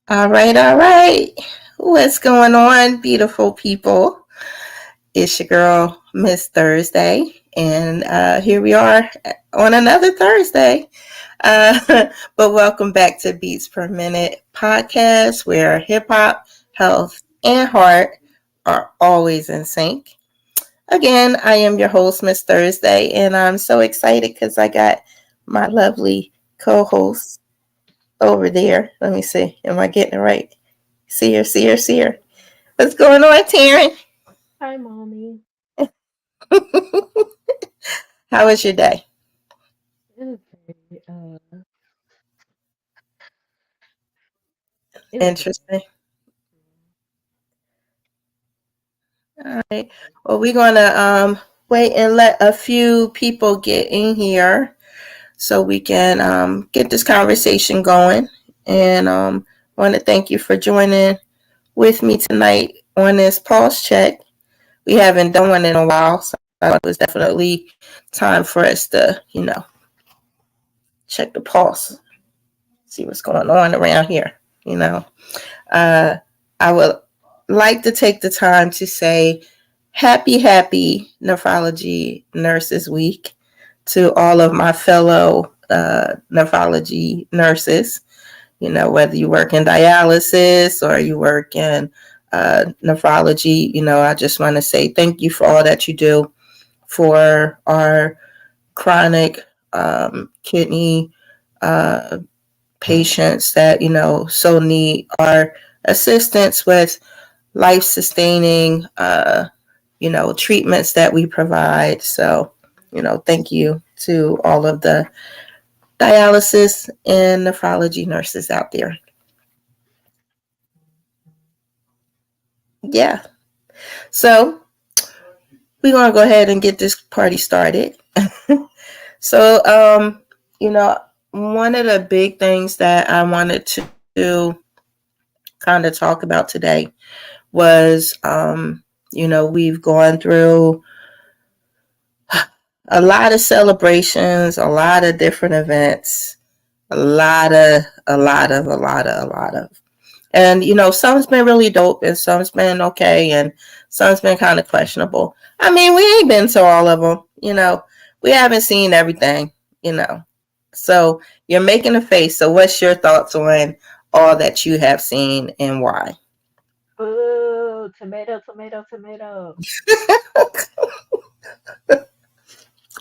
All right, all right. What's going on, beautiful people? It's your girl, Miss Thursday, and here we are on another Thursday. But welcome back to Beats Per Minute podcast, where hip hop, health, and heart are always in sync. Again, I am your host, Miss Thursday, and I'm so excited because I got my lovely co-host over there. Let me see. Am I getting it right? See her. What's going on, Tayrn? Hi, mommy. How was your day? It was very, it was good. Interesting. All right. Well, we're gonna wait and let a few people get in here so we can get this conversation going. And want to thank you for joining with me tonight on this pulse check. We haven't done one in a while, so it was definitely time for us to, check the pulse, see what's going on around here. You know, uh, I would like to take the time to say happy Nephrology Nurses Week to all of my fellow nephrology nurses. You know, whether you work in dialysis or you work in nephrology, I just want to say thank you for all that you do for our chronic kidney patients that so need our assistance with life sustaining treatments that we provide. So thank you to all of the dialysis and nephrology nurses out there. Yeah, so we're gonna go ahead and get this party started. So one of the big things that I wanted to kind of talk about today was, we've gone through a lot of celebrations, a lot of different events, a lot of. And, some's been really dope and some's been okay and some's been kind of questionable. I mean, we ain't been to all of them, we haven't seen everything, you know. So you're making a face. So what's your thoughts on all that you have seen and why? Ooh, tomato, tomato, tomato.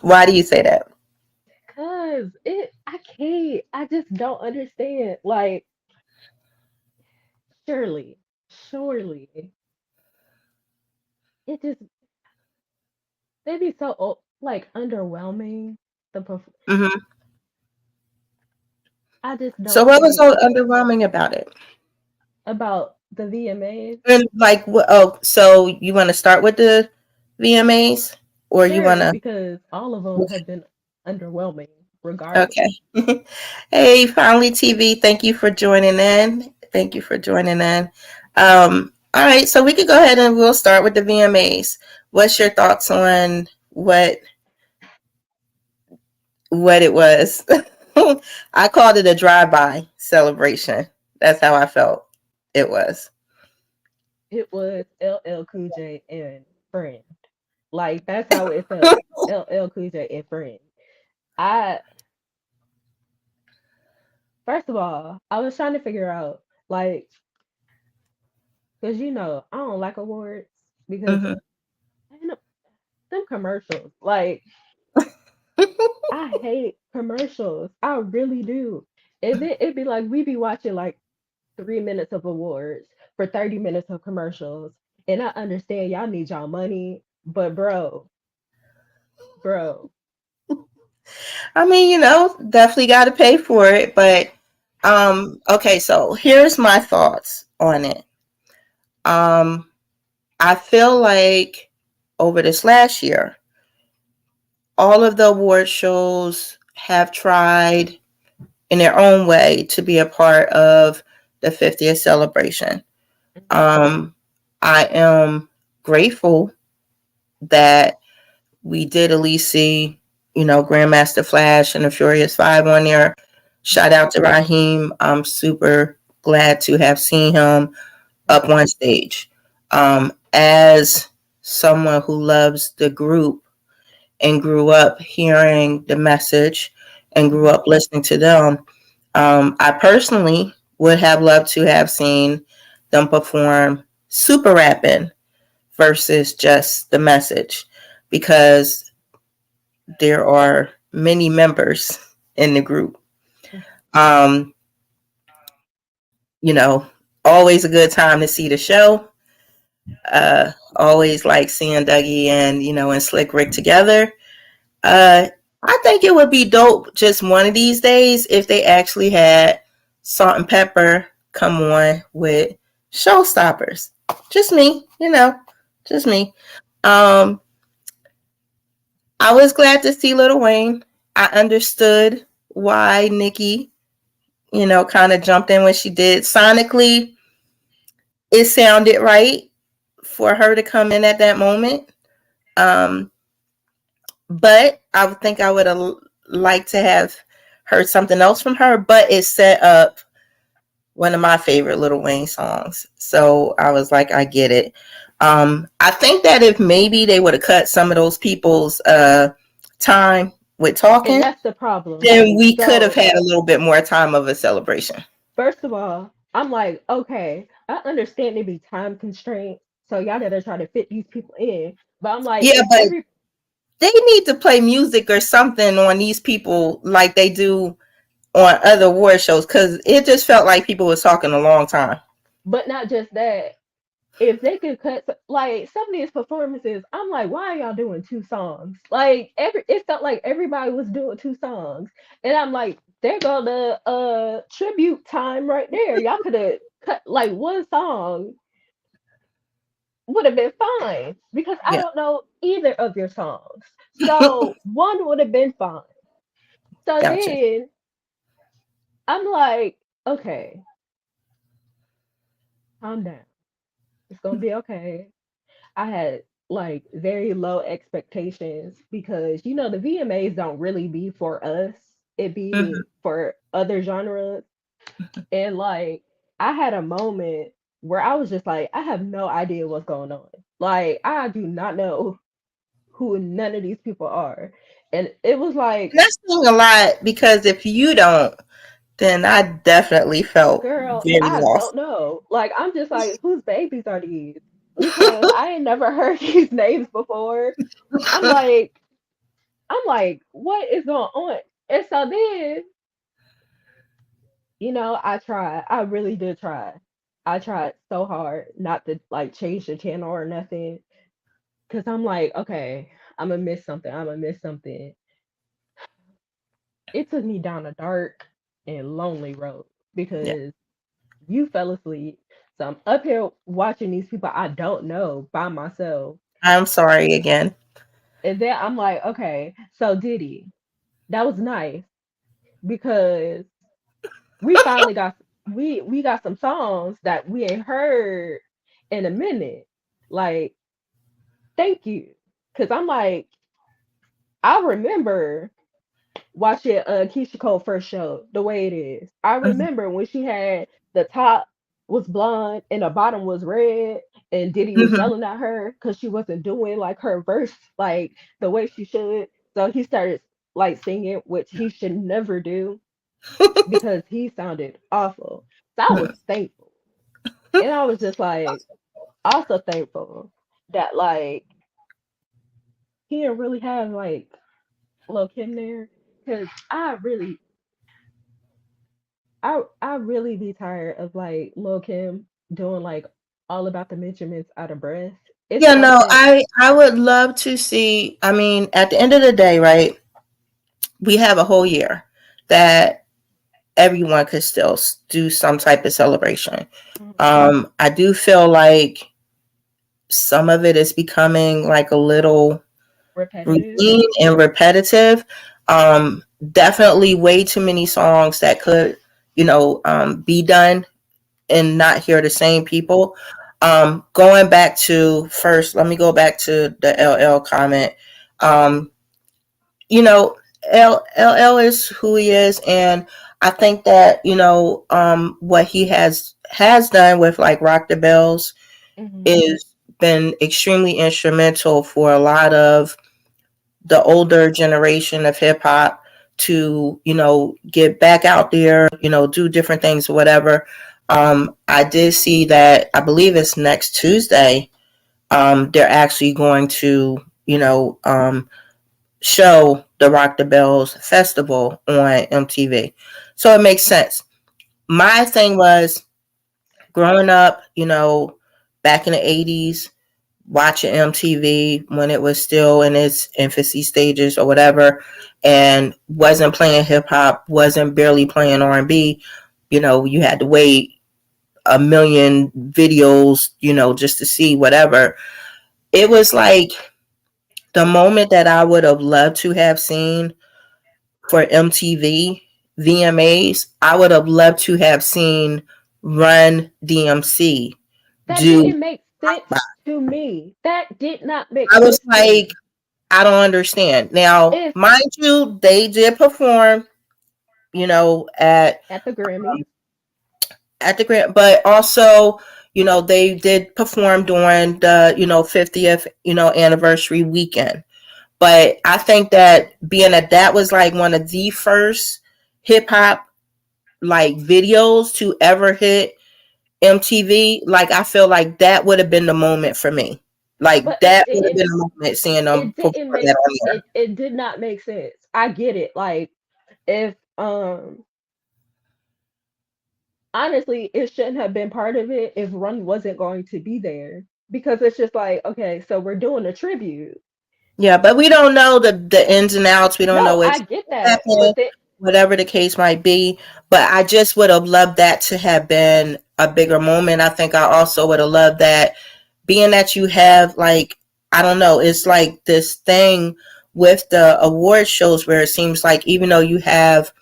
Why do you say that? I can't. I just don't understand. Like, surely, it just they be so like underwhelming. The Hmm. I just So don't what was think so underwhelming about it? about the VMAs. And like, oh, so you want to start with the VMAs, or you want Sure, to? because all of them have been underwhelming, regardless. Okay. Hey, Finally TV, thank you for joining in. Thank you for joining in. All right, so we could go ahead and we'll start with the VMAs. What's your thoughts on what it was? I called it a drive-by celebration. That's how I felt it was. It was LL Cool J and Friend. Like that's how it felt. LL Cool J and Friend. I First of all, I was trying to figure out like because I don't like awards because Hmm. man, them commercials. Like I hate commercials. I really do. And then it'd be like we be watching like 3 minutes of awards for 30 minutes of commercials. And I understand y'all need y'all money, but bro, I mean, definitely got to pay for it, but okay, so here's my thoughts on it. Um I feel like over this last year, all of the award shows have tried in their own way to be a part of the 50th celebration. Um, I am grateful that we did at least see, Grandmaster Flash and the Furious Five on there. Shout out to Raheem. I'm super glad to have seen him up Mhm. on stage. As someone who loves the group and grew up hearing the message and grew Mhm. up listening to them, I personally would have loved to have seen them perform Super Rapping versus just the message, because there are many members in the group. Um, Always a good time to see the show. Always like seeing Dougie and and Slick Rick together. Uh, I think it would be dope just one of these days if they actually had Salt and Pepper come on with Showstoppers. Just me, just me. Um, I was glad to see Lil Wayne. I understood why Nikki, kind of jumped in when she did. Sonically, it sounded right for her to come in at that moment. Um, but I would think I would have liked to have heard something else from her, but it set up one of my favorite Lil Wayne songs. So I was like, I get it. I think that if maybe they would have cut some of those people's time with And talking, that's the problem. then we could have So, had a little bit more time of a celebration. first of all, I'm like, okay, I understand there be time constraints, so y'all gotta try to fit these people in. But I'm like, Yeah, if but every, they need to play music or something on these people like they do on other award shows, because it just felt like people was talking a long time. but not just that, if they could cut like some of these performances, I'm like, why are y'all doing two songs? Like it felt like everybody was doing two songs, and I'm like, there go the tribute time right there. Y'all could have cut like one song would have been fine because I Yeah, don't know either of your songs, so one would have been fine. So gotcha. then I'm like, okay, calm down. It's gonna be okay. I had like very low expectations because the VMAs don't really be for us. It Mhm. be for other genres. And like I had a moment where I was just like, I have no idea what's going on. Like I do not know who none of these people are. And it was like, And that's saying a lot, because if you don't, then I definitely felt girl, very I lost. don't know. Like I'm just like, whose babies are these? Because I ain't never heard these names before. I'm like, I'm like, what is going on? And so then, I tried. I really did try. I tried so hard not to like change the channel or nothing. Cause I'm like, okay, I'm gonna miss something. I'm gonna miss something. It took me down a dark and lonely road Yeah, because you fell asleep. So I'm up here watching these people I don't know by myself. I'm sorry again. And then I'm like, okay, so Diddy, that was nice because we finally got we got some songs that we ain't heard in a minute. Like, thank you. Cause I'm like, I remember watching Keisha Cole first show the way it is. I Mhm. remember when she had the top was blonde and the bottom was red, and Diddy was Mhm. yelling at her because she wasn't doing like her verse like the way she should. So he started like singing, which he should never do because he sounded awful. So I was thankful. And I was just like also thankful that like he didn't really have like Lil Kim there. Cause I really be tired of like Lil Kim doing like all about the measurements out of breath. It's Yeah, no, something I would love to see. I mean, at the end of the day, right? We have a whole year that everyone could still do some type of celebration. Mhm. I do feel like some of it is becoming like a little Repetitive. routine and repetitive. Definitely way too many songs that could, be done and not hear the same people. Going back to first, let me go back to the LL comment. Um, you know, LL is who he is, and I think that, what he has done with like Rock the Bells Hmm. is been extremely instrumental for a lot of the older generation of hip hop to, get back out there, do different things or whatever. I did see that, I believe it's next Tuesday. They're actually going to, show the Rock the Bells Festival on MTV. So it makes sense. My thing was growing up, back in the 80s, watching MTV when it was still in its infancy stages or whatever, and wasn't playing hip hop, wasn't barely playing R&B. You had to wait a million videos, just to see whatever. It was like the moment that I would have loved to have seen for MTV VMAs. I would have loved to have seen Run DMC That do. didn't make sense to me. That did not make I was sense to like, me. I don't understand. Now, If mind you, they did perform, at at the Grammys, the grant, but also, they did perform during the 50th anniversary weekend. But I think that being that was like one of the first hip hop like videos to ever hit MTV, like I feel like that would have been the moment for me. Like but it that would have been didn't. the moment seeing them It perform didn't that make on there. it did not make sense. I get it. Like if honestly, it shouldn't have been part of it if Run wasn't going to be there because it's just like, okay, so we're doing a tribute. Yeah, but we don't know the ins and outs. We don't know No, what's I get that, happening, whatever the case might be. But I just would have loved that to have been a bigger moment. I think I also would have loved that, being that you have like, I don't know, it's like this thing with the award shows where it seems like even though you have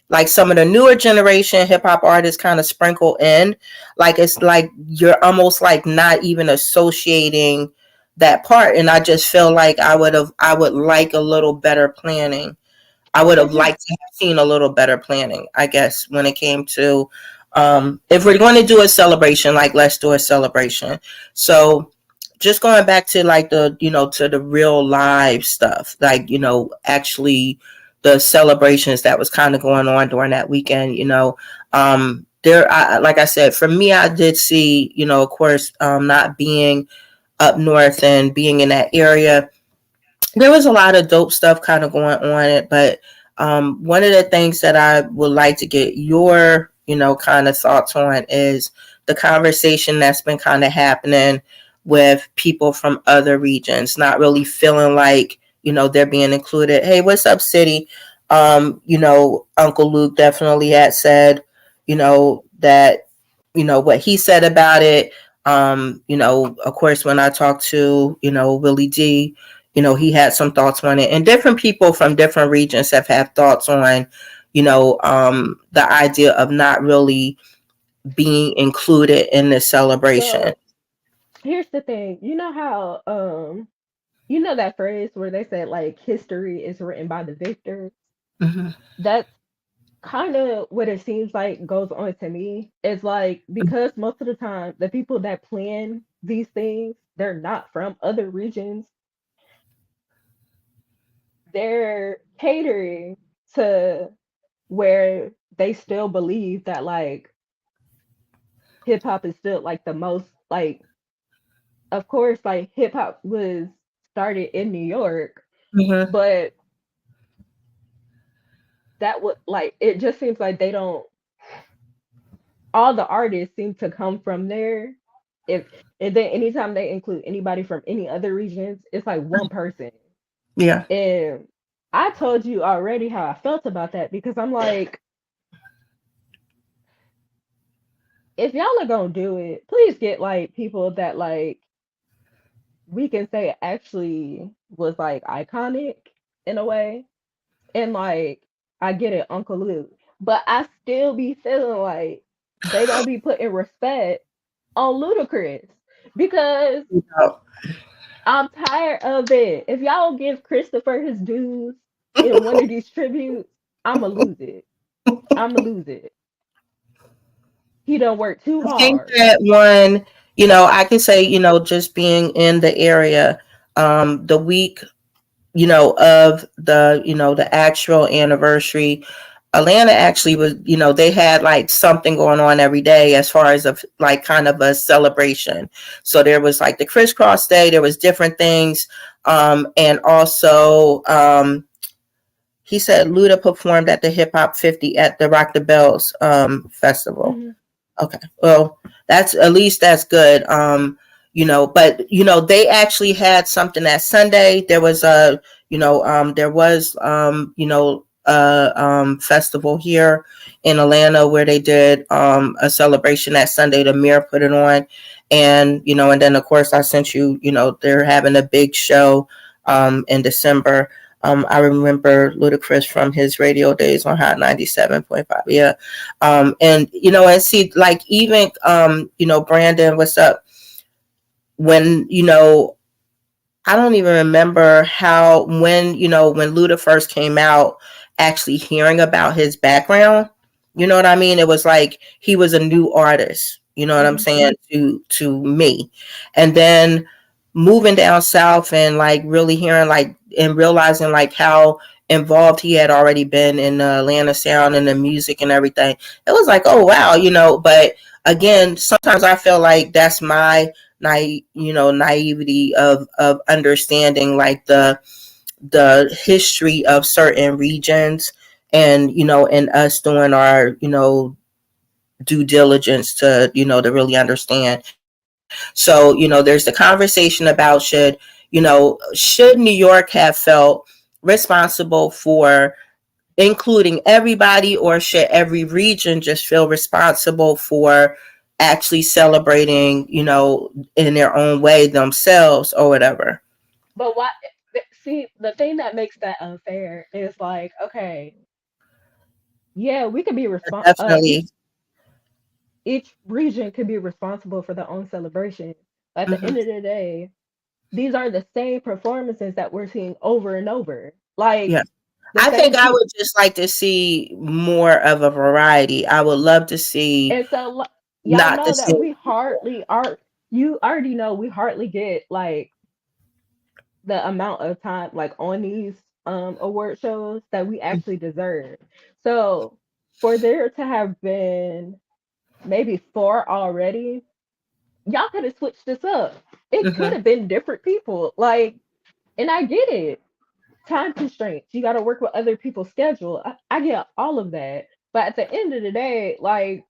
like some of the newer generation hip hop artists kind of sprinkle in, like it's like you're almost like not even associating that part. And I just feel like I would like a little better planning. I would have it's just liked to have seen a little better planning, I guess, when it came to, if we're going to do a celebration, like let's do a celebration. So just going back to like the, to the real live stuff, like, actually the celebrations that was kind of going on during that weekend, like I said, for me, I did see, of course, not being up north and being in that area, there was a lot of dope stuff kind of going on it, but one of the things that I would like to get your kind of thoughts on is the conversation that's been kind of happening with people from other regions not really feeling like they're being included. Hey, what's up, city? Uncle Luke definitely had said that what he said about it. Of course, when I talked to Willie D, he had some thoughts on it, and different people from different regions have had thoughts on the idea of not really being included in this celebration. so here's the thing. You know how you know that phrase where they said like history is written by the victors? Hmm. That's kind of what it seems like goes on to me. It's like because most of the time the people that plan these things, they're not from other regions. They're catering to where they still believe that like hip hop is still like the most like of course like hip hop was started in New York, Hmm. but that would like it just seems like they don't all the artists seem to come from there. If and then anytime they include anybody from any other regions, it's like one person. Yeah. And I told you already how I felt about that because I'm like, if y'all are gonna do it, please get like people that like we can say actually was like iconic in a way. And like I get it, Uncle Luke, but I still be feeling like they don't be putting respect on Ludacris because I'm tired of it. If y'all don't give Christopher his dues in one of these tributes, I'ma lose it. I'ma lose it. He done worked too I think hard. that one, I can say, just being in the area, the week, of the actual anniversary, Atlanta actually was, they had like something going on every day as far as like kind of a celebration. So there was like the crisscross day, there was different things. And also, he said Luda performed at the Hip Hop 50 at the Rock the Bells festival. Hmm. Okay. Well, that's at least that's good. But they actually had something that Sunday. There was a festival here in Atlanta where they did a celebration that Sunday. The Mirror put it on, and then of course I sent you. They're having a big show in December. I remember Ludacris from his radio days on Hot 97.5. Yeah. And see, like, even, Brandon, what's up? When, I don't even remember when Luda first came out, actually hearing about his background. You know what I mean? It was like he was a new artist. You know what I'm Hmm. saying to me, and then moving down south and like really hearing like and realizing like how involved he had already been in the Atlanta sound and the music and everything. It was like, oh wow, But again, sometimes I feel like that's my naivety of understanding like the history of certain regions, and us doing our due diligence to really understand. So there's the conversation about should New York have felt responsible for including everybody, or should every region just feel responsible for actually celebrating, in their own way themselves or whatever. But why? See, the thing that makes that unfair is like, okay, yeah, we could be Definitely. each region could be responsible for their own celebration. But at the Hmm. end of the day, these are the same performances that we're seeing over and over. Like Yeah. the I think same I people. would just like to see more of a variety. I would love to see And so y'all not the know that same. we hardly are you already know we hardly get like the amount of time like on these award shows that we actually deserve. So for there to have been maybe four already, y'all could have switched this up. It could Hmm. have been different people. Like, and I get it. Time constraints. You got to work with other people's schedule. I get all of that. But at the end of the day, like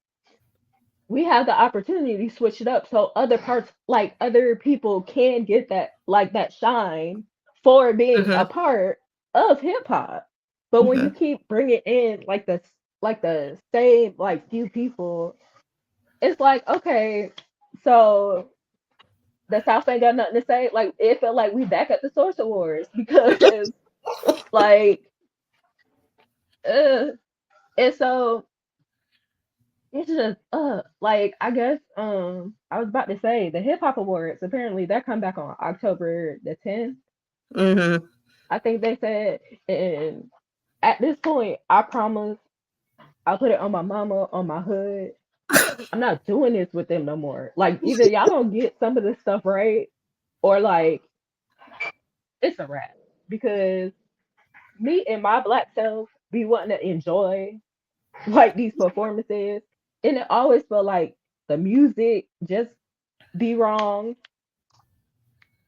we have the opportunity to switch it up so other parts, like other people, can get that like that shine for being a Hmm. part of hip hop. But when you Hmm. keep bringing in like the same like few people, it's like, okay, so the South ain't got nothing to say. Like it felt like we back at the Source Awards because like uh, and so it's just like I guess I was about to say the hip hop awards apparently that come back on October the 10th. Hmm. I think they said, and at this point I promise I'll put it on my mama, on my hood. I'm not doing this with them no more. Like either y'all gonna get some of this stuff right or like it's a wrap. Because me and my black self be wanting to enjoy like these performances and it always felt like the music just be wrong.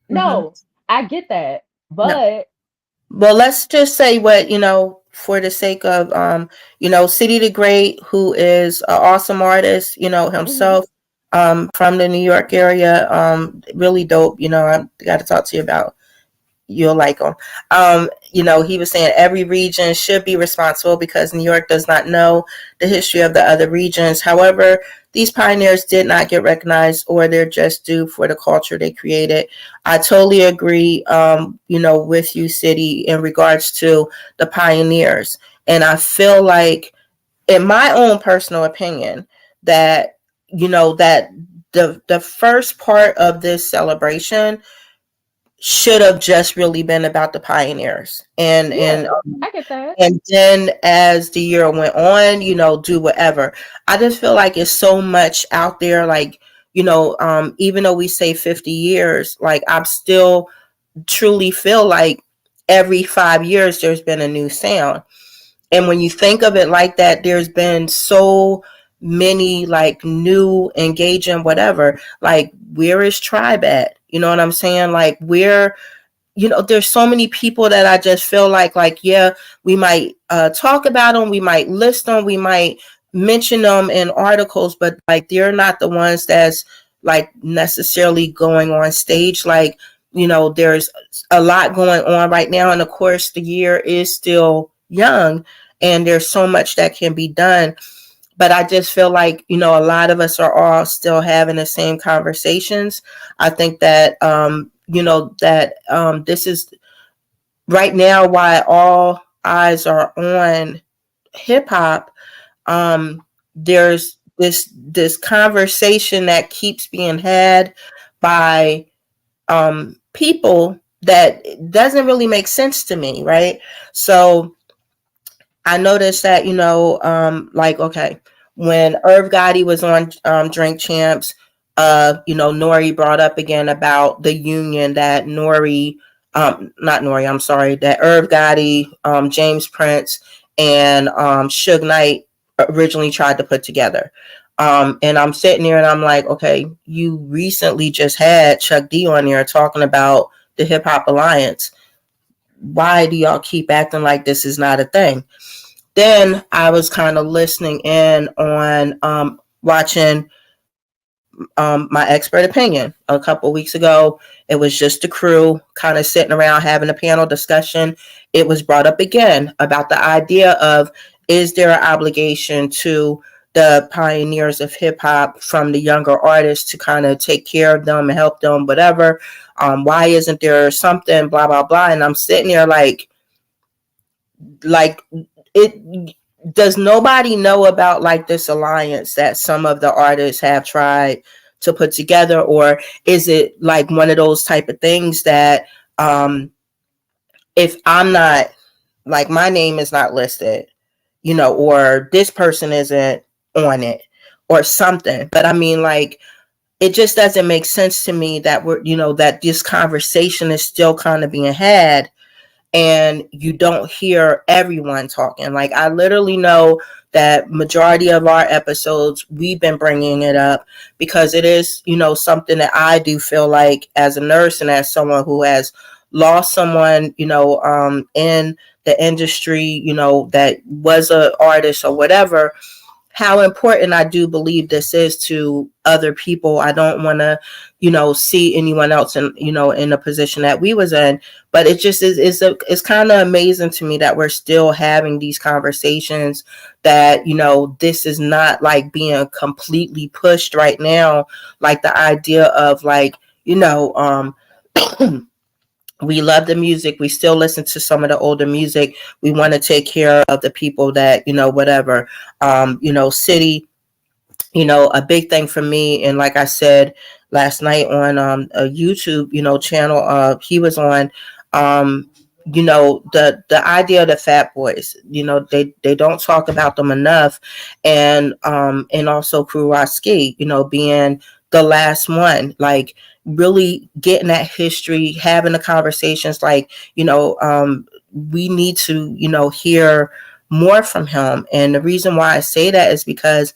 Hmm. No, I get that. No. But Well, let's just say what, for the sake of, City the Great, who is an awesome artist, mhm. himself, from the New York area, really dope. I got to talk to you about. You'll like him. He was saying every region should be responsible because New York does not know the history of the other regions. However, these pioneers did not get recognized or they're just due for the culture they created. I totally agree, with you, City, in regards to the pioneers. And I feel like, in my own personal opinion, that, that the first part of this celebration should have just really been about the pioneers, Yeah, I get that. and then as the year went on, do whatever. I just feel like it's so much out there, like, even though we say 50 years, like, I'm still truly feel like every 5 years there's been a new sound. And when you think of it like that, there's been so many like new engaging whatever. Like, where is Tribe at? You know what I'm saying? Like, where, there's so many people that I just feel like, yeah, we might talk about them, we might list them, we might mention them in articles, but like, they're not the ones that's like necessarily going on stage. Like, there's a lot going on right now, and of course the year is still young, and there's so much that can be done. But I just feel like, a lot of us are all still having the same conversations. I think that, this is right now why all eyes are on hip hop. There's this conversation that keeps being had by people that doesn't really make sense to me, right? So I noticed that, like, okay, when Irv Gotti was on Drink Champs, Nori brought up again about the union that not Nori, I'm sorry, that Irv Gotti, James Prince, and Suge Knight originally tried to put together. And I'm sitting there and I'm like, okay, you recently just had Chuck D on there talking about the Hip Hop Alliance. Why do y'all keep acting like this is not a thing? Then I was kind of listening in on watching my expert opinion a couple weeks ago. It was just the crew kind of sitting around having a panel discussion. It was brought up again about the idea of, is there an obligation to the pioneers of hip hop from the younger artists to kind of take care of them and help them, whatever. Why isn't there something, blah, blah, blah. And I'm sitting there like it, does nobody know about like this alliance that some of the artists have tried to put together? Or is it like one of those type of things that if I'm not, like, my name is not listed, or this person isn't on it or something? But I mean, like, it just doesn't make sense to me that that this conversation is still kind of being had, and you don't hear everyone talking. Like, I literally know that majority of our episodes, we've been bringing it up because it is, something that I do feel like, as a nurse and as someone who has lost someone, in the industry, that was an artist or whatever, how important I do believe this is to other people. I don't want to, see anyone else in, in a position that we was in. But it just it's kind of amazing to me that we're still having these conversations, that, this is not like being completely pushed right now. Like, the idea of like, we love the music. We still listen to some of the older music. We want to take care of the people that, whatever, city, a big thing for me. And like I said last night on a YouTube, channel he was on, the idea of the Fat Boys, they don't talk about them enough. And also Kruwaski, being the last one, like, really getting that history, having the conversations, like, we need to, hear more from him. And the reason why I say that is because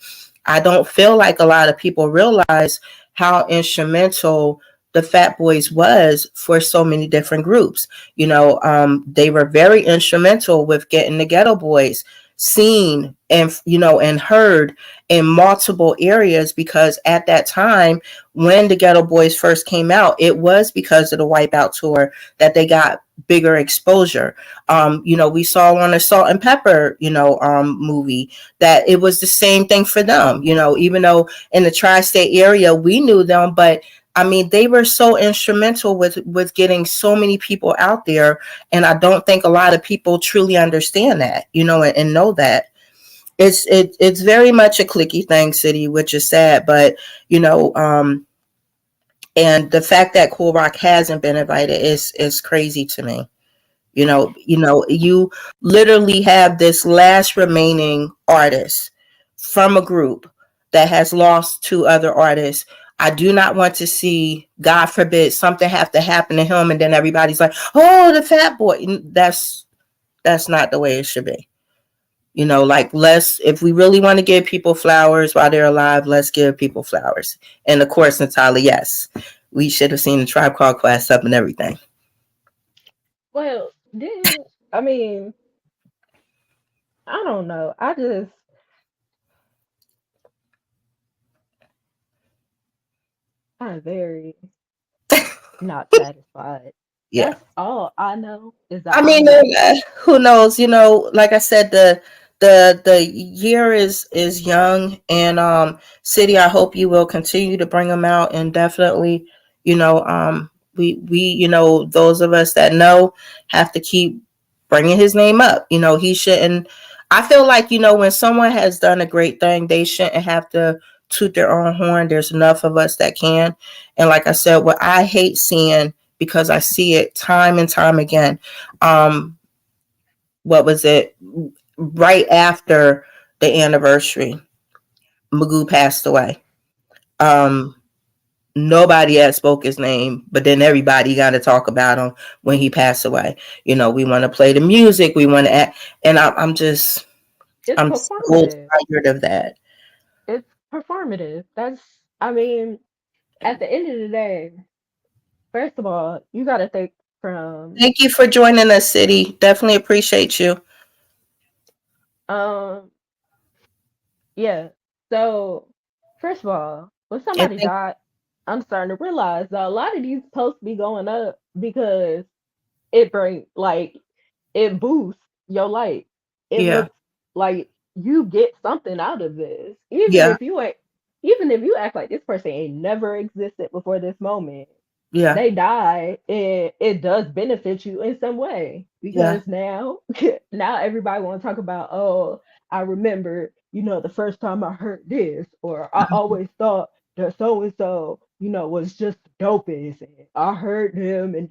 I don't feel like a lot of people realize how instrumental the Fat Boys was for so many different groups. They were very instrumental with getting the Ghetto Boys seen and, and heard in multiple areas, because at that time, when the Ghetto Boys first came out, it was because of the Wipeout tour that they got bigger exposure. We saw on the Salt and Pepper, movie, that it was the same thing for them. Even though in the tri-state area we knew them, but I mean, they were so instrumental with getting so many people out there. And I don't think a lot of people truly understand that, and know that. It's very much a clicky thing, City, which is sad. But, And the fact that Cool Rock hasn't been invited is crazy to me. You literally have this last remaining artist from a group that has lost two other artists. I do not want to see, God forbid, something have to happen to him, and then everybody's like, "Oh, the fat boy." That's not the way it should be. Like, let's, if we really want to give people flowers while they're alive, let's give people flowers. And of course, Natalia, yes, we should have seen the Tribe Called Quest up and everything. Well, then I mean, I don't know. I'm very not satisfied. Yeah. That's all I know is I that mean, I'm not. who knows? Like I said, the year is young, and City. I hope you will continue to bring them out, and definitely, we those of us that know have to keep bringing his name up. He shouldn't. I feel like when someone has done a great thing, they shouldn't have to toot their own horn. There's enough of us that can, and like I said, what I hate seeing, because I see it time and time again. Um, what was it? Right after the anniversary, Magoo passed away. Um, Nobody had spoke his name, but then everybody got to talk about him when he passed away. We want to play the music, we want to act, and It's I'm so performative. tired of that. It's performative. I mean, at the end of the day, first of all, you got to think from, Thank you for joining us, City. Definitely appreciate you. um, yeah. So, first of all, when And somebody thank, died, I'm starting to realize that a lot of these posts be going up because it bring like it boosts your life. It yeah, looks like you get something out of this, even yeah, if you ain't, even if you act like this person ain't never existed before this moment. yeah, They die, it does benefit you in some way yeah. because now now everybody want to talk about, oh, I remember, the first time I heard this, or I always thought that so and so, was just the dopest, and I heard him, and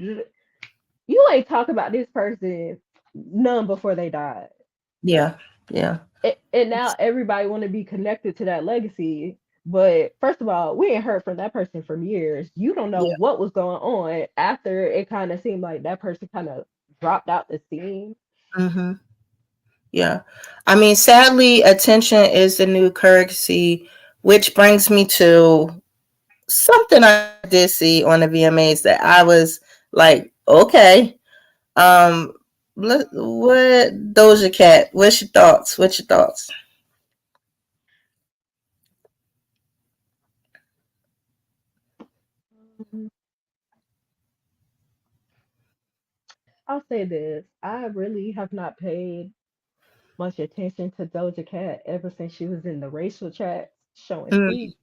you ain't talk about this person none before they died. Yeah, yeah, And now everybody want to be connected to that legacy. But first of all, we ain't heard from that person for years. You don't know yeah. what was going on after it kind of seemed like that person kind of dropped out the scene. Mm-hmm. Yeah. I mean, sadly, attention is the new currency, which brings me to something I did see on the VMAs that I was like, okay. Um, what Doja Cat? What's your thoughts? What's your thoughts? Mhm. I'll say this: I really have not paid much attention to Doja Cat ever since she was in the racial chat showing Mm, feet.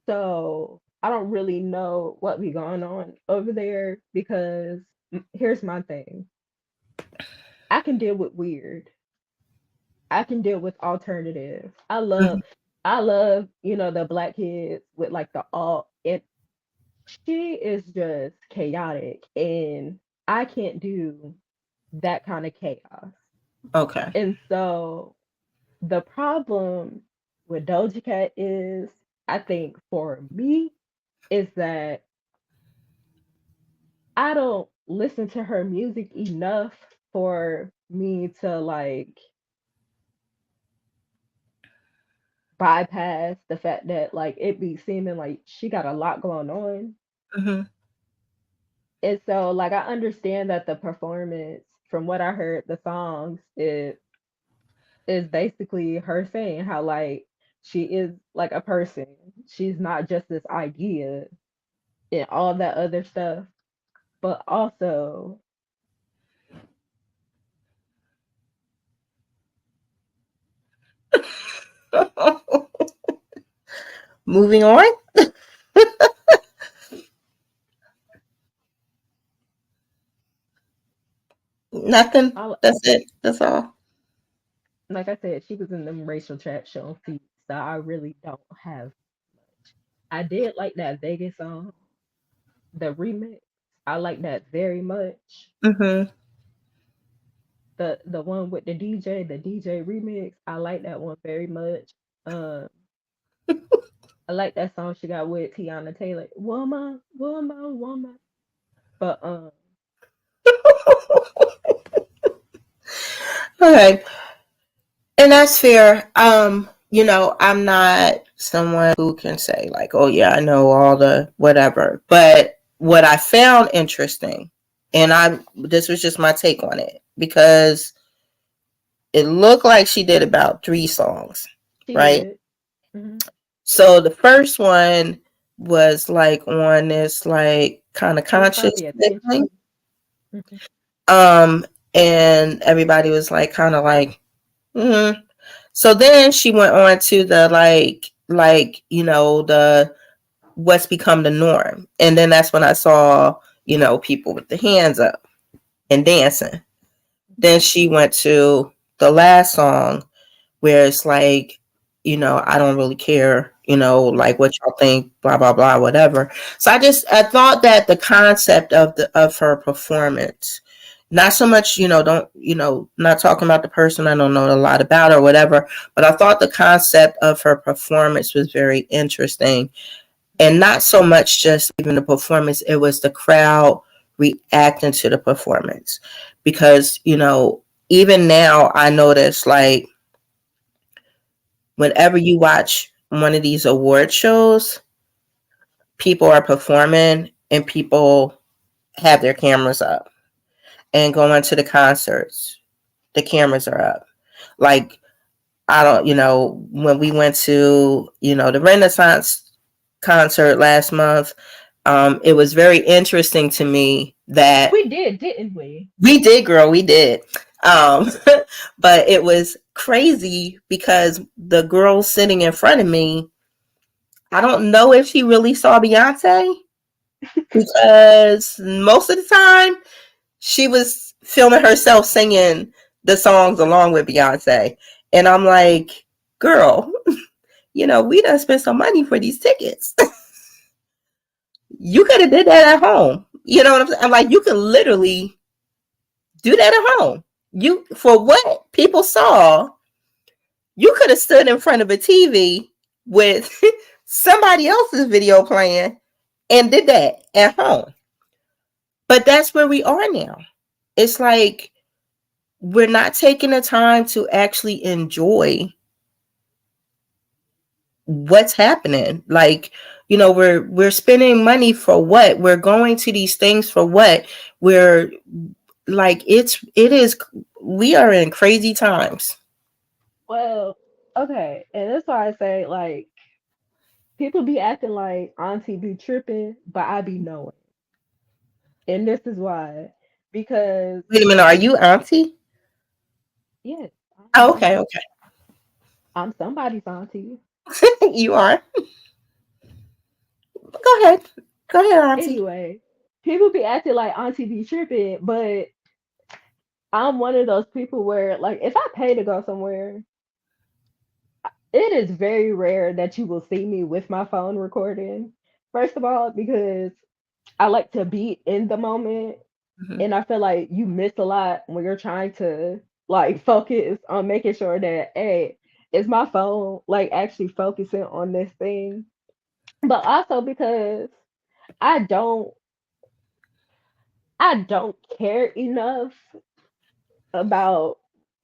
So I don't really know what be going on over there because here's my thing: I can deal with weird. I can deal with alternative. mhm. I love, the black kids with like the all it she is just chaotic and I can't do that kind of chaos. Okay. And so the problem with Doja Cat is, I think for me, is that I don't listen to her music enough for me to like bypass the fact that like it be seeming like she got a lot going on. Hmm. And so like I understand that the performance, from what I heard, the songs, it is basically her saying how like she is like a person. She's not just this idea and all that other stuff. But also Moving on. Nothing. I That's it. That's all. like I said, she was in them racial chat showing feet. So I really don't have much. I did like that Vegas song. the remix. I like that very much. Mm-hmm. The one with the DJ remix. I like that one very much. Um, I like that song she got with Tiana Taylor. Woman, woman, woman. But Okay. And that's fair. I'm not someone who can say like, oh yeah, I know all the whatever. But what I found interesting, and I this was just my take on it, because it looked like she did about 3 songs, she right? did. Hmm. So the first one was like on this like kind of It was called conscious the thing. attention. Hmm. Um, and everybody was like kind of like, mm. So then she went on to the the what's become the norm. And then that's when I saw, people with the hands up and dancing. Then she went to the last song where it's like, I don't really care, like what y'all think, blah blah blah, whatever. So I thought that the concept of her performance, not so much, don't, not talking about the person, I don't know a lot about or whatever, but I thought the concept of her performance was very interesting. And not so much just even the performance, it was the crowd reacting to the performance. Because, even now I notice, like, whenever you watch one of these award shows, people are performing and people have their cameras up, and going to the concerts, the cameras are up. Like, I don't, when we went to, the Renaissance concert last month, it was very interesting to me that We did, didn't we? we did, girl, we did. Um, but it was crazy because the girl sitting in front of me, I don't know if she really saw Beyonce, because most of the time she was filming herself singing the songs along with Beyonce. And I'm like, girl, we done spent some money for these tickets. You could have did that at home. You know what I'm saying? I'm like, you can literally do that at home. You, for what people saw, you could have stood in front of a TV with somebody else's video playing and did that at home. But that's where we are now. It's like we're not taking the time to actually enjoy what's happening. Like, we're spending money for what? We're going to these things for what? We're like, it is, we are in crazy times. Well, okay, and that's why I say like people be acting like Auntie be tripping, but I be knowing, and this is why because Wait a minute, are you auntie? yes, I'm Oh, an okay, auntie. okay. I'm somebody's auntie. You are. Go ahead. Go ahead, auntie. Anyway, people be acting like Auntie be tripping, but I'm one of those people where like if I pay to go somewhere, it is very rare that you will see me with my phone recording. First of all, because I like to be in the moment, Mhm. and I feel like you miss a lot when you're trying to like focus on making sure that hey, is my phone like actually focusing on this thing? But also because I don't I don't care enough about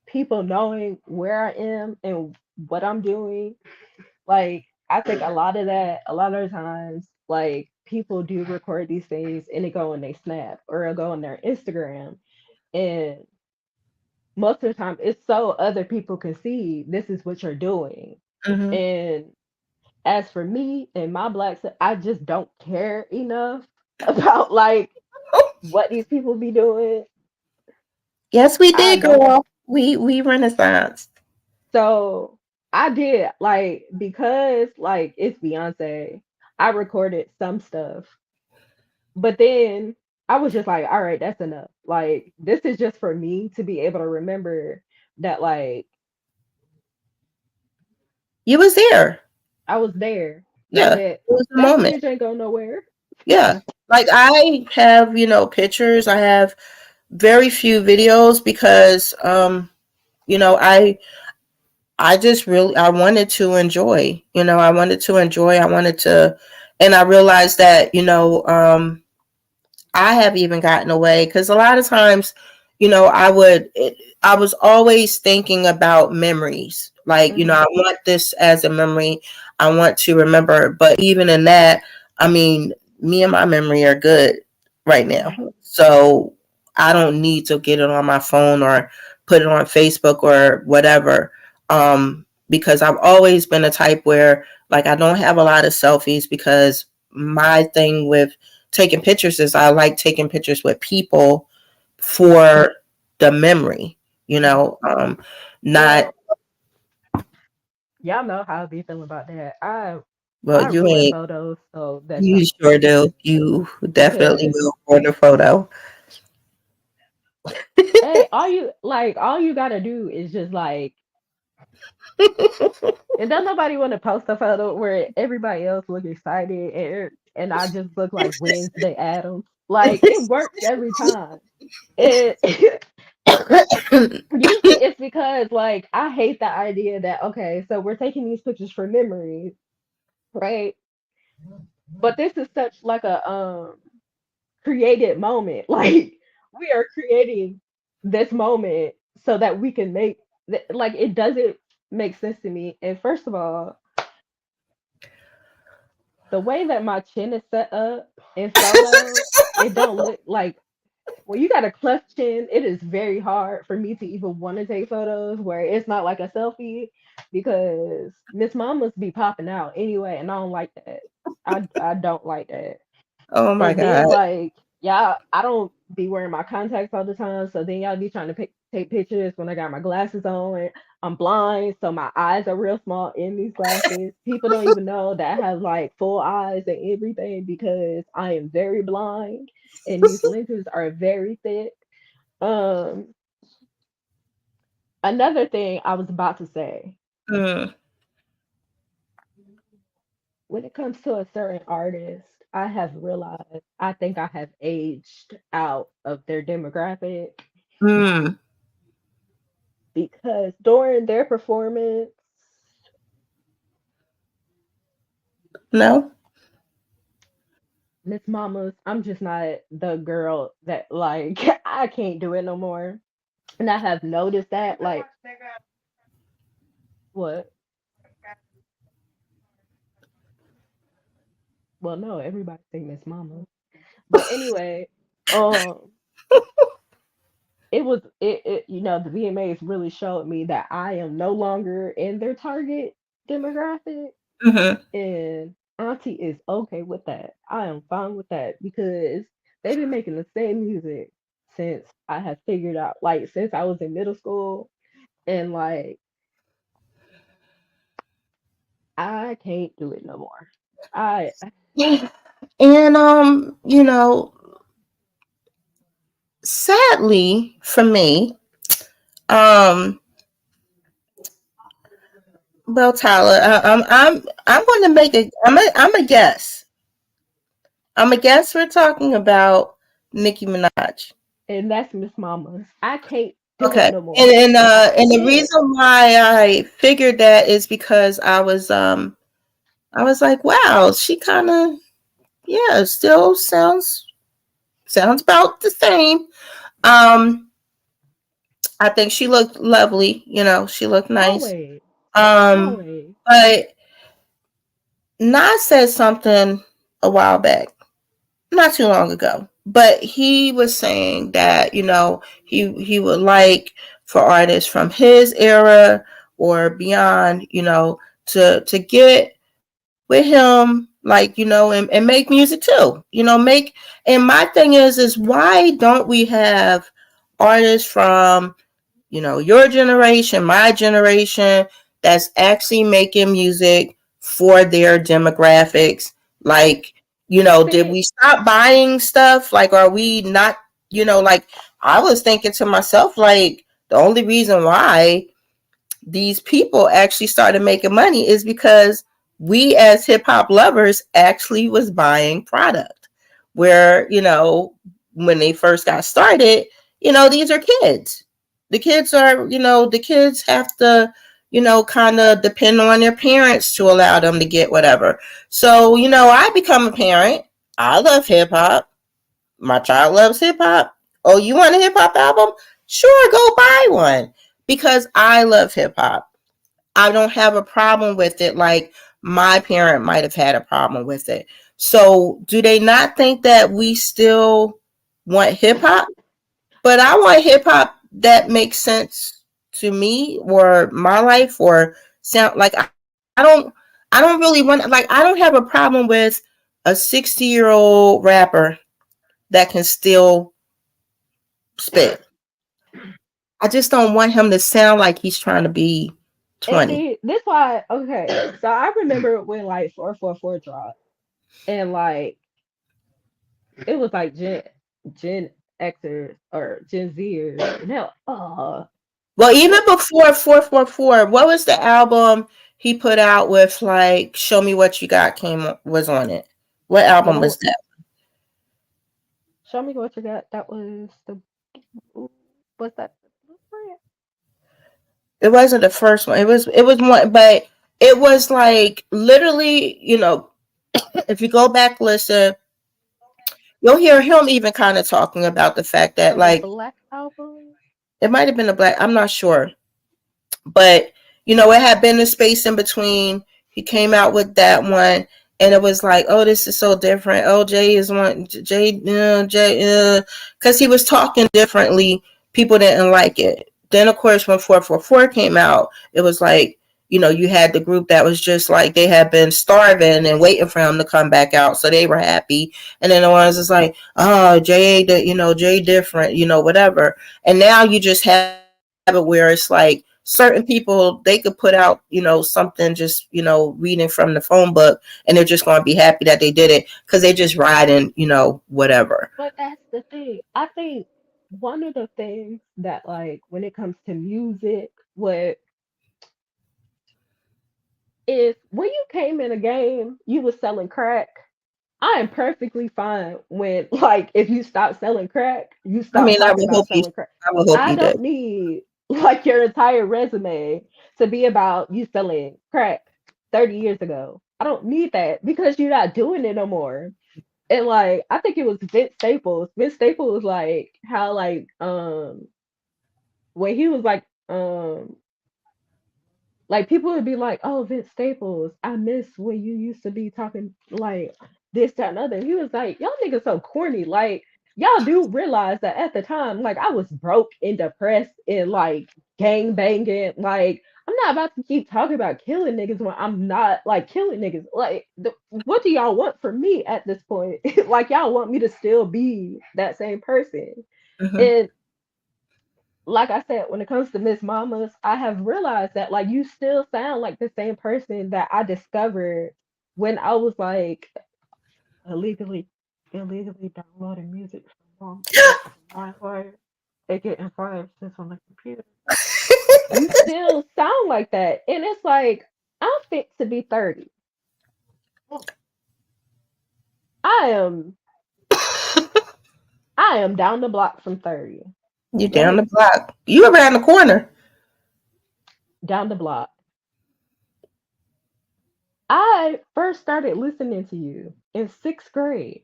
people knowing where I am and what I'm doing. Like I think a lot of the times, like people do record these things and they go on their Snap or it'll go on their Instagram, and most of the time it's so other people can see this is what you're doing. Mhm. And as for me and my I just don't care enough about like what these people be doing. Yes, we I did, don't. girl. We Renaissance. So I did like because like it's Beyonce, I recorded some stuff, but then I was just like, all right, that's enough. Like this is just for me to be able to remember that like You was there. I was there and Yeah, it that was the that moment. footage ain't go nowhere. Yeah. Like I have, pictures. I have very few videos because you know, I just really I wanted to enjoy. I wanted to enjoy. I wanted to, and I realized that, I have even gotten away because a lot of times, I was always thinking about memories. Like, Hmm. I want this as a memory. I want to remember. But even in that, I mean, me and my memory are good right now. Hmm. So I don't need to get it on my phone or put it on Facebook or whatever. Because I've always been a type where, like, I don't have a lot of selfies because my thing with taking pictures is I like taking pictures with people for the memory, not, Well, y'all know how I be feeling about that. well, I you ruin ain't, photos so that y'all you can sure take do. them You definitely because will for the photo. hey, all you gotta do is just like, and don't nobody want to post a photo where everybody else look excited and I just look like Wednesday Adams. Like it works every time. It usually it's because like I hate the idea that okay, so we're taking these pictures for memories, right? But this is such like a created moment. Like we are creating this moment so that we can make like it doesn't make sense to me. And first of all, the way that my chin is set up in photos, it don't look like when you got a cleft chin, it is very hard for me to even want to take photos where it's not like a selfie because Miss Mamas be popping out anyway, and I don't like that. I don't like that. Oh my And God. then like y'all, I don't be wearing my contacts all the time, so then y'all be trying to take pictures when I got my glasses on. And I'm blind, so my eyes are real small in these glasses. People don't even know that I have like full eyes and everything because I am very blind, and these lenses are very thick. Um, Another thing I was about to say, Mm, when it comes to a certain artist, I have realized I think I have aged out of their demographic mm, because during their performance, no. Miss Mamas, I'm just not the girl that like I can't do it no more. And I have noticed that like what? Well, no, everybody say Miss Mama. But anyway, um the VMAs really showed me that I am no longer in their target demographic, Hmm. and Auntie is okay with that. I am fine with that because they've been making the same music since I have figured out, like since I was in middle school, and like I can't do it no more. I And sadly for me, um, well, Tyler, I'm going to make a I'm a guess. I'm a guess we're talking about Nicki Minaj. and that's Miss Mama's. I can't do it Okay. no And more. and uh I and the can't. reason why I figured that is because I was like, wow, she kind of, yeah, still sounds about the same. Um I think she looked lovely, she looked nice. Always, Um always. but Nas said something a while back, not too long ago. But he was saying that, he would like for artists from his era or beyond, to get with him, like, and make music too. And my thing is why don't we have artists from, your generation, my generation, that's actually making music for their demographics? Like, did See, we stop buying stuff? Like, are we not, like, I was thinking to myself, like, the only reason why these people actually started making money is because we as hip hop lovers actually was buying product. where, when they first got started, these are kids. The kids have to, kind of depend on their parents to allow them to get whatever. So, I become a parent. I love hip hop. My child loves hip hop. Oh, you want a hip hop album? Sure, go buy one because I love hip hop. I don't have a problem with it like my parent might have had a problem with it. So, do they not think that we still want hip hop? But I want hip hop that makes sense to me or my life or sound like I don't really want like I don't have a problem with a 60-year-old rapper that can still spit. I just don't want him to sound like he's trying to be And 20. see, this why okay. So I remember when like 444 dropped, and like it was like Gen Xers or Gen Zers, and they're Well, even what before 444, what was the album he put out with like Show Me What You Got came was on it? What the album one was that? show me what you got. That was the what's that? Blueprint? It wasn't the first one. It was one, but it was like literally, if you go back listen, you'll hear him even kind of talking about the fact that Or the like Black Album? it might have been a black. I'm not sure, but it had been a space in between. He came out with that one, and it was like, oh, this is so different. Oh, Jay is one. Jay, because he was talking differently. People didn't like it. Then, of course, when 444 came out, it was like, you had the group that was just like they had been starving and waiting for him to come back out, so they were happy. And then the ones that's like, oh, Jay, Jay different, whatever. And now you just have it where it's like certain people they could put out something just reading from the phone book and they're just going to be happy that they did it because they just riding whatever. But that's the thing. I think one of the things that like when it comes to music, what is when you came in a game, you was selling crack. I am perfectly fine when like if you stop selling crack, you I stop mean, talking about selling crack. I would hope I you did. don't need like your entire resume to be about you selling crack 30 years ago. I don't need that because you're not doing it no more. And like I think it was Vince Staples. Vince Staples was like how like when he was like people would be like, "Oh, Vince Staples, I miss when you used to be talking like this, that, and other." He was like, "Y'all niggas so corny." Like y'all do realize that at the time, like I was broke and depressed and like gang banging. Like I'm not about to keep talking about killing niggas when I'm not like killing niggas. Like what do y'all want from me at this point? Like y'all want me to still be that same person? Hmm. And like I said, when it comes to Miss Mamas, I have realized that like you still sound like the same person that I discovered when I was like illegally illegally downloading music from LimeWire and getting viruses on the computer. You still sound like that, and it's like I'm fit to be 30. I am I am down the block from 30. You Let down me the block. You around the corner. down the block. I first started listening to you in 6th grade.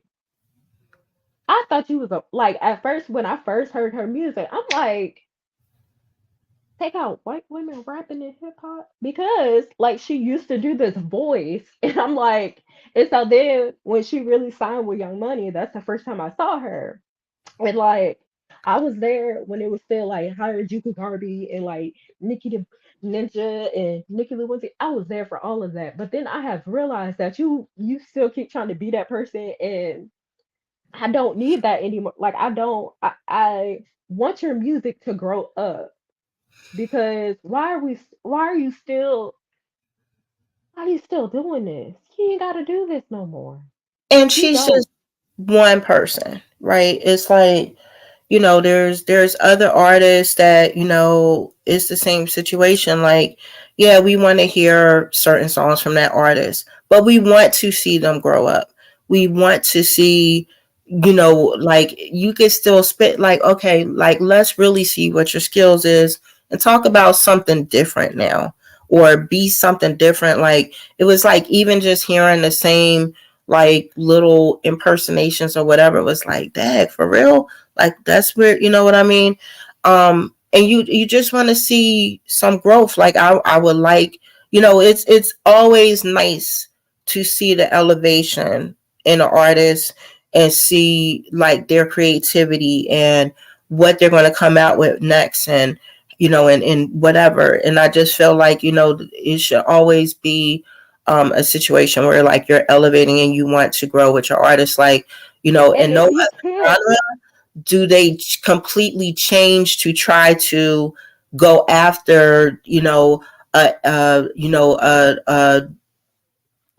I thought you was a like at first when I first heard her music, I'm like, take out white women rapping in hip hop because like she used to do this voice, and I'm like, and so then when she really signed with Young Money, that's the first time I saw her, and like I was there when it was still like Harajuku Garby and like Nikki the Ninja and Nikki Lewinsky. I was there for all of that, but then I have realized that you still keep trying to be that person, and I don't need that anymore. Like I don't I want your music to grow up because why are you still doing this? You ain't gotta do this no more. And You she's don't. just one person, right? It's like, there's other artists that, it's the same situation. Like, yeah, we want to hear certain songs from that artist, but we want to see them grow up. We want to see like you could still spit, like, okay, like let's really see what your skills is and talk about something different now, or be something different. Like it was like even just hearing the same like little impersonations or whatever, it was like, dang, for real, like that's weird, you know what I mean? And you just want to see some growth. Like I would like, it's always nice to see the elevation in an artist and see like their creativity and what they're going to come out with next, and and whatever. And I just feel like it should always be a situation where like you're elevating and you want to grow with your artist, like And and no if you other can't, genre do they completely change to try to go after a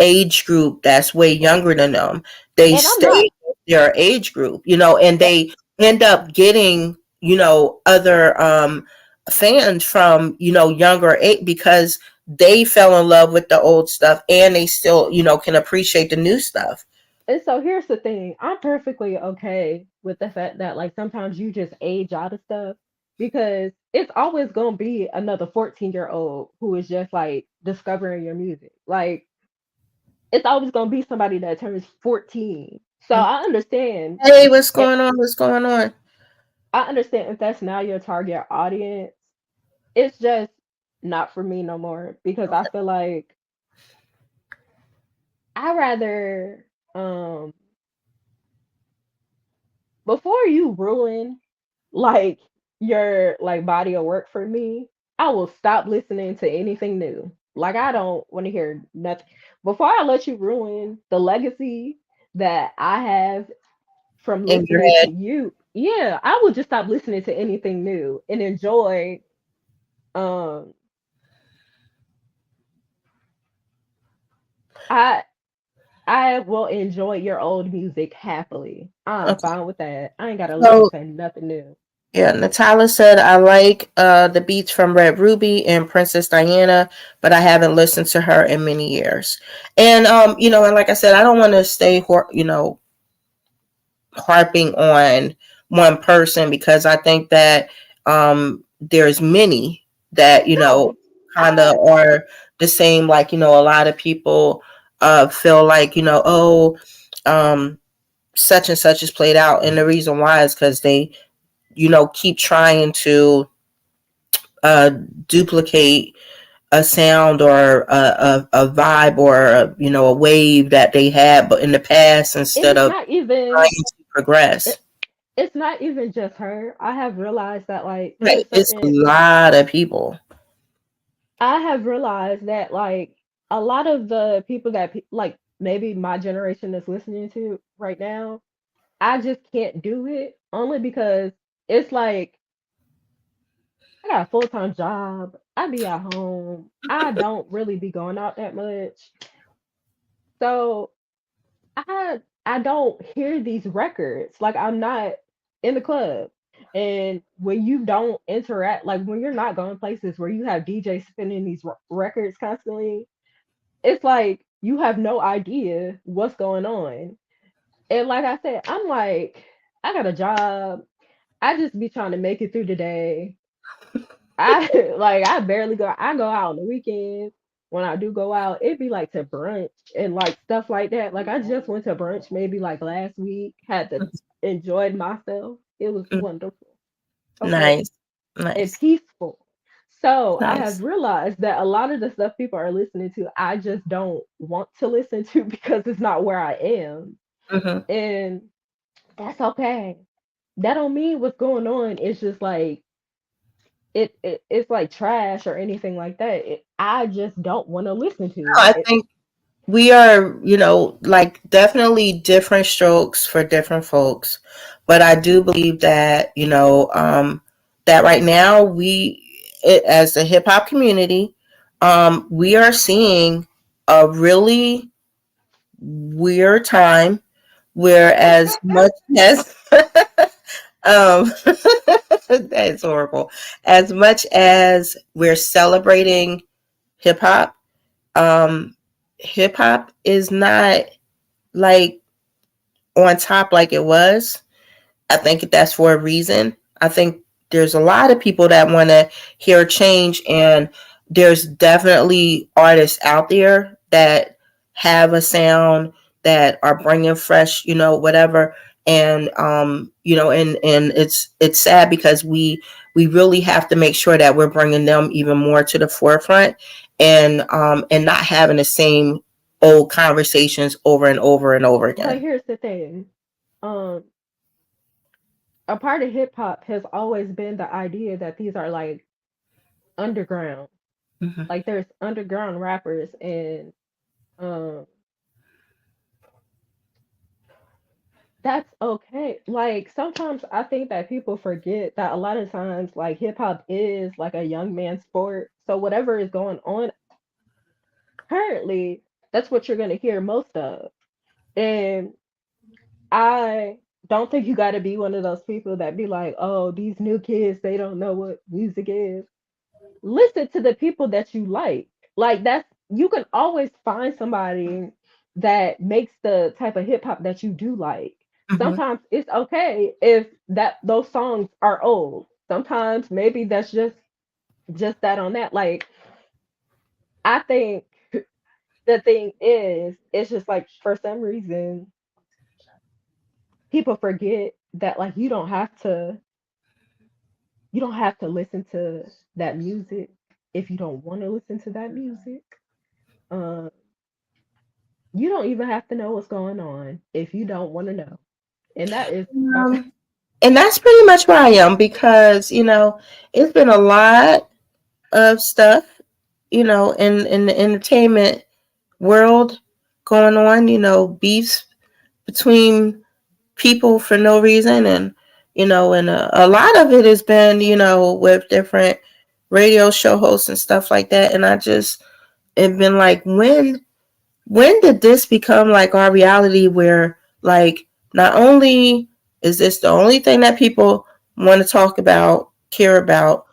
age group that's way younger than them. They and I'm not, stay with their age group, and a- they end up getting, other fans from, younger age, because they fell in love with the old stuff and they still, can appreciate the new stuff. and so here's the thing. I'm perfectly okay with the fact that like sometimes you just age out of stuff because it's always gonna be another 14-year-old who is just like discovering your music. Like it's always gonna be somebody that turns 14. So I understand. Hey, what's It, going on? What's going on? I understand if that's now your target audience. It's just not for me no more because I feel like I rather before you ruin like your like body of work for me, I will stop listening to anything new. Like I don't want to hear nothing before I let you ruin the legacy that I have from In your listening to head. you. Yeah, I will just stop listening to anything new and enjoy um I I will enjoy your old music happily. I'm Okay. fine with that. I ain't gotta listen So to nothing new. yeah, Natalia said I like the beats from Red Ruby and Princess Diana, but I haven't listened to her in many years. And and like I said, I don't want to stay harping on one person, because I think that there's many that No, kind of are the same. Like a lot of people feel like oh, um, such and such is played out, and the reason why is because they keep trying to uh, duplicate a sound or a vibe or a wave that they had but in the past, and instead it's of not trying even to progress. it, it's not even just her. I have realized that like Right, it's it's a certain lot of people. I have realized that like a lot of the people that like maybe my generation is listening to right now, I just can't do it only because it's like I got a full-time job. I be at home. I don't really be going out that much. So I don't hear these records. Like I'm not in the club. And when you don't interact, like when you're not going places where you have DJs spinning these records constantly, it's like you have no idea what's going on. And like I said, I'm like, I got a job. I just be trying to make it through the day. I like I barely go. I go out on the weekends. When I do go out, it'd be like to brunch and like stuff like that. Like I just went to brunch maybe like last week. Had to enjoyed myself. It was wonderful. Okay, Nice, and nice, peaceful. So I have nice. realized that a lot of the stuff people are listening to, I just don't want to listen to because it's not where I am, Hmm. and that's okay. That don't mean what's going on. It's just like it's like trash or anything like that. I just don't want to listen to it. I think we are, like definitely different strokes for different folks. But I do believe that, that right now as a hip hop community, we are seeing a really weird time where as much as, that's horrible, as much as we're celebrating hip hop, um, hip hop is not like on top like it was. I think that's for a reason. I think there's a lot of people that want to hear change, and there's definitely artists out there that have a sound that are bringing fresh, whatever. And and it's sad because we really have to make sure that we're bringing them even more to the forefront, and not having the same old conversations over and over and over But again. here's the thing. Um, a part of hip hop has always been the idea that these are like underground. Hmm. Like there's underground rappers and um that's okay. Like sometimes I think that people forget that a lot of times like hip hop is like a young man sport. So whatever is going on currently, that's what you're gonna hear most of. And I don't think you gotta be one of those people that be like, oh, these new kids, they don't know what music is. Listen to the people that you like. Like that's you can always find somebody that makes the type of hip hop that you do like. Hmm. Sometimes it's okay if that those songs are old. Sometimes maybe that's just that on that. Like I think the thing is, it's just like for some reason people forget that like you don't have to listen to that music if you don't want to listen to that music. Um, you don't even have to know what's going on if you don't want to know. And that is fine. Um, and that's pretty much where I am because it's been a lot of stuff in the entertainment world going on. Beefs between people for no reason, and a lot of it has been with different radio show hosts and stuff like that. And I just have been like, when did this become like our reality where like not only is this the only thing that people want to talk about, care about,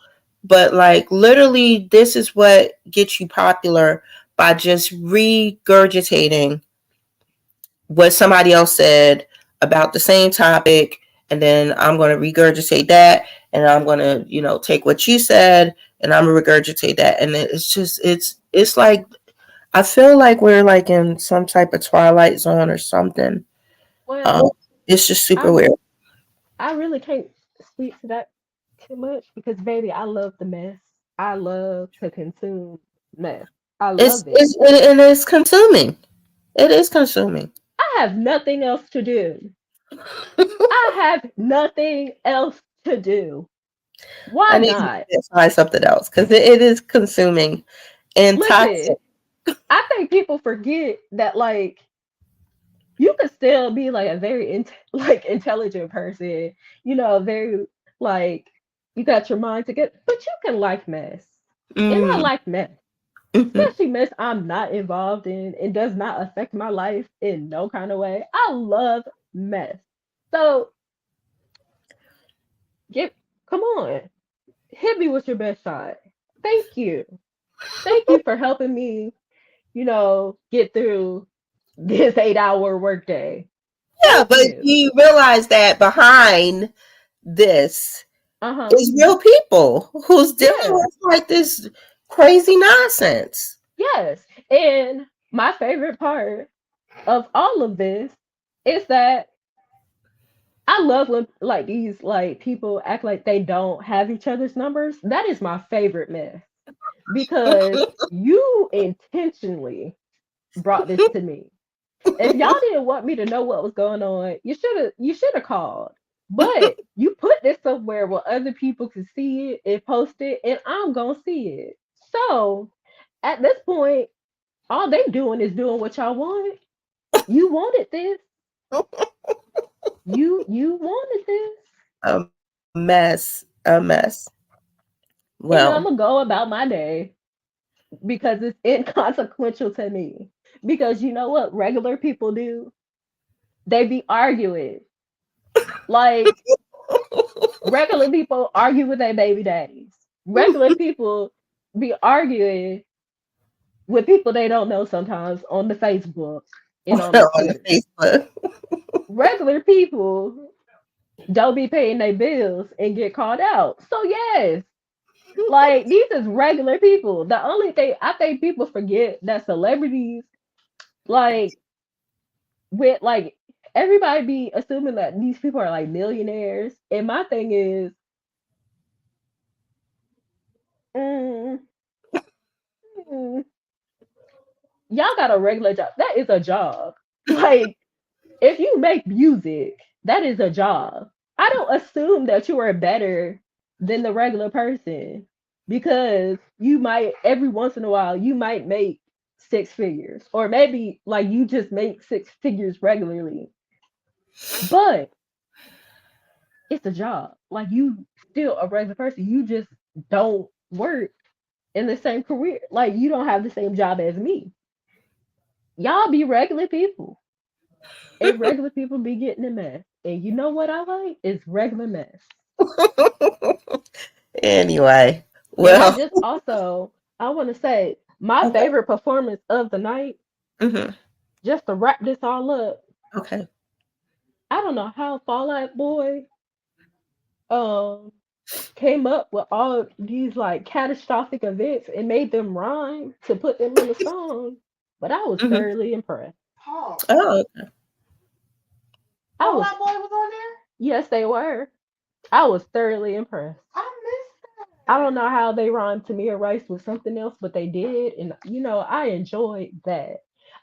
but like literally this is what gets you popular by just regurgitating what somebody else said about the same topic, and then I'm going to regurgitate that, and I'm going to take what you said and I'm going to regurgitate that, and it's just it's like I feel like we're like in some type of twilight zone or something. Um, Well, it's just super I weird. I really can't speak to that too much because baby, I love the mess. I love to consume mess. I It's love it. it's and it's consuming. It is consuming. I have nothing else to do. I have nothing else to do. Why I need not? to find something else because it is consuming and Listen, toxic. I think people forget that like you could still be like a very like intelligent person, very like you got your mind together, but you can like mess. And I Mm, like mess. hmm. Especially mess I'm not involved in and does not affect my life in no kind of way. I love mess. So get come on. Hit me with your best shot. Thank you. Thank you for helping me, get through this 8-hour workday. Yeah, Thank but you. you realize that behind this Uh-huh. is real people who's dealing Yeah. with like this crazy nonsense. Yes. And my favorite part of all of this is that I love when like these like people act like they don't have each other's numbers. That is my favorite myth because you intentionally brought this to me. If y'all didn't want me to know what was going on, you should have called. But you put this somewhere where other people can see it and post it, and I'm gonna see it. So at this point, all they doing is doing what y'all want. You wanted this. You wanted this. A mess, a mess. Well, And I'm gonna go about my day because it's inconsequential to me. Because you know what regular people do? They be arguing. Like regular people argue with their baby daddies. Regular people be arguing with people they don't know sometimes on the Facebook and on the on the Twitter. Facebook. regular people don't be paying their bills and get called out. So yes, like these is regular people. The only thing I think people forget that celebrities, like with like everybody be assuming that these people are like millionaires. And my thing is, mm, mm, y'all got a regular job. That is a job. Like if you make music, that is a job. I don't assume that you are better than the regular person because you might every once in a while you might make six figures or maybe like you just make six figures regularly. But it's a job. Like you still a regular person. You just don't work in the same career. Like you don't have the same job as me. Y'all be regular people. And regular people be getting a mess. And you know what I like? Is regular mess. Anyway, And I well, just also I want to say my okay. favorite performance of the night, Hmm. just to wrap this all up. Okay. I don't know how Fall Out Boy um came up with all these like catastrophic events and made them rhyme to put them in the song, but I was Hmm. thoroughly impressed. Oh, I was yes, they were. I was thoroughly impressed. I don't know how they rhymed Tamir Rice with something else, but they did, and I enjoyed that.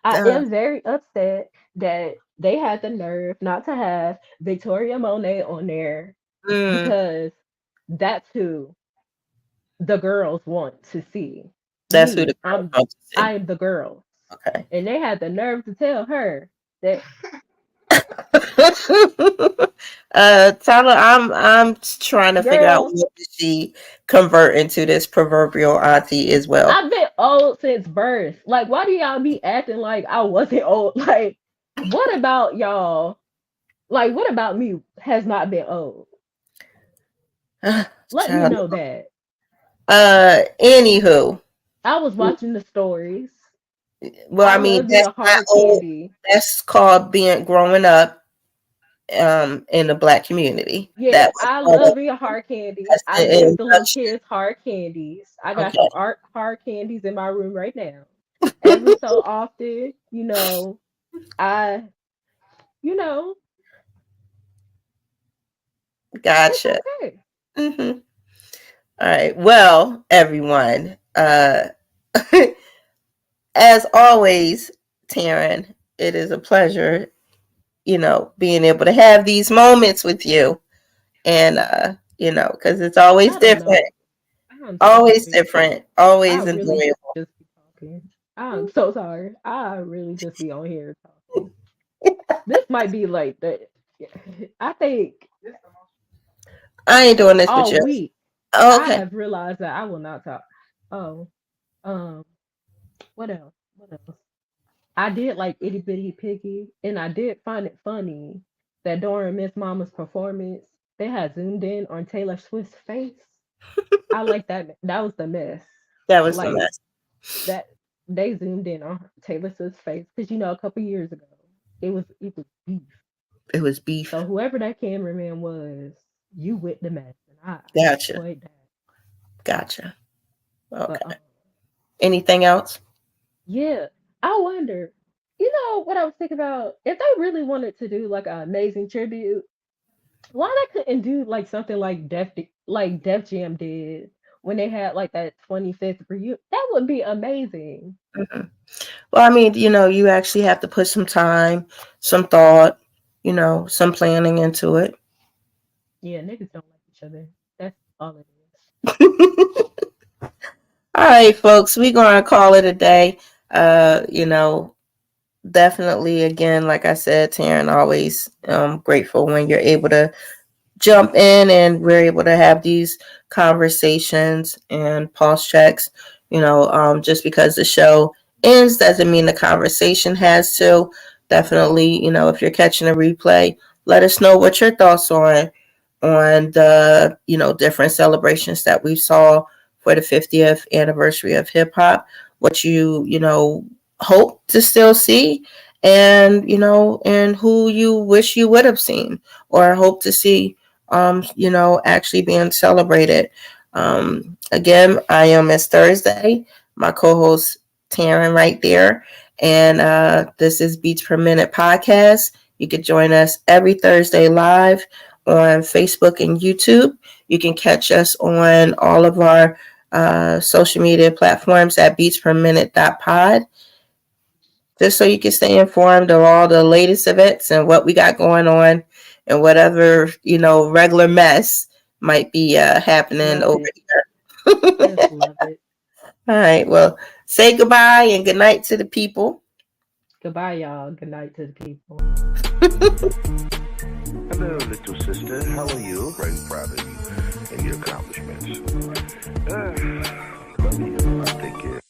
I uh, am very upset that they had the nerve not to have Victoria Monet on there mm, because that's who the girls want to see. that's who the Me, girls want to see. I am the girls, Okay. and they had the nerve to tell her that Tyler, I'm trying to figure out girl, what did she convert into this proverbial auntie as well. I've been old since birth. Like, why do y'all be acting like I wasn't old? Like, what about y'all? Like, what about me has not been old? Let me Child. know that. Anywho, I was watching the stories. well, I I mean love me that's a not hard old. candy. That's called being growing up in the black community. Yeah, That was I part of love me a hard candy. that's I the give the little introduction. kids hard candies. I got Okay. some art hard candies in my room right now. Every so often, I, you know, it's Gotcha. okay. Hmm. All right. Well, everyone, as always, Taryn, it is a pleasure, being able to have these moments with you. And, because it's always I don't know. different, I'm so always sorry. different, I always really enjoyable. just be talking. I'm so sorry. I really just be on here talking. This might be like the. I think I ain't doing this with all you. week Oh, I okay. have realized that I will not talk. Oh, um, what else? What else? I did like Itty Bitty Piggy, and I did find it funny that during Miss Mama's performance, they had zoomed in on Taylor Swift's face. I like that. That was the mess. That was the Like mess. that they zoomed in on Taylor Swift's face because a couple years ago it was beef. It was beef. So whoever that cameraman was, you with the mess, and I Gotcha. enjoyed that. Gotcha. But Okay. Anything else? yeah, I wonder. What I was thinking about if they really wanted to do like an amazing tribute, why they couldn't do like something like Def Jam did when they had like that 25th reunion? That would be amazing. Mhm. Well, I mean, you actually have to put some time, some thought, some planning into it. Yeah, niggas don't like each other. That's all it is. All right, folks, we're going to call it a day. Definitely, again, like I said, Taryn, always grateful when you're able to jump in and we're able to have these conversations and pulse checks. Just because the show ends doesn't mean the conversation has to. Definitely, if you're catching a replay, let us know what your thoughts are on the different celebrations that we saw for the 50th anniversary of hip hop. What you hope to still see, and and who you wish you would have seen or hope to see, actually being celebrated. Again, I am Miss Thursday, my co-host Tayrn right there, and this is Beats Per Minute podcast. You can join us every Thursday live on Facebook and YouTube. You can catch us on all of our social media platforms at beatsperminute.pod, just so you can stay informed of all the latest events and what we got going on and whatever, regular mess might be happening Love over it. here. Just love it. All right. Well, say goodbye and good night to the people. Goodbye, y'all. Good night to the people. Hello, little sister. How are you? Very proud of you and your accomplishments. Love you. Take care.